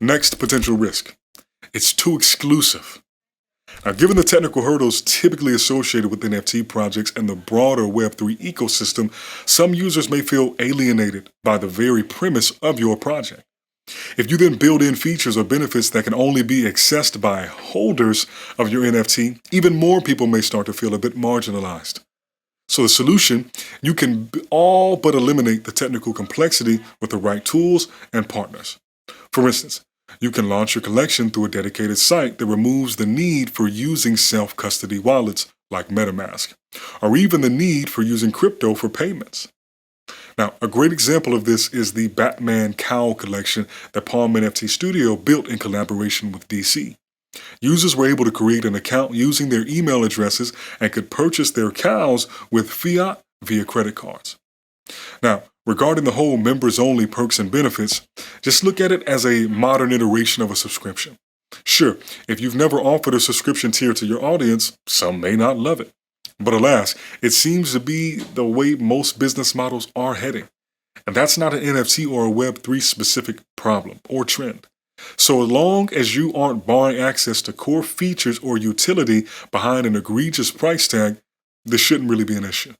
Next potential risk. It's too exclusive. Now, given the technical hurdles typically associated with NFT projects and the broader Web3 ecosystem, some users may feel alienated by the very premise of your project. If you then build in features or benefits that can only be accessed by holders of your NFT, even more people may start to feel a bit marginalized. So the solution, you can all but eliminate the technical complexity with the right tools and partners. For instance, you can launch your collection through a dedicated site that removes the need for using self-custody wallets like MetaMask, or even the need for using crypto for payments. Now, a great example of this is the Batman Cowl collection that Palm NFT Studio built in collaboration with DC. Users were able to create an account using their email addresses and could purchase their cows with fiat via credit cards. Now, regarding the whole members only perks and benefits, just look at it as a modern iteration of a subscription. Sure, if you've never offered a subscription tier to your audience, some may not love it. But alas, it seems to be the way most business models are heading. And that's not an NFT or a Web3 specific problem or trend. So as long as you aren't barring access to core features or utility behind an egregious price tag, this shouldn't really be an issue.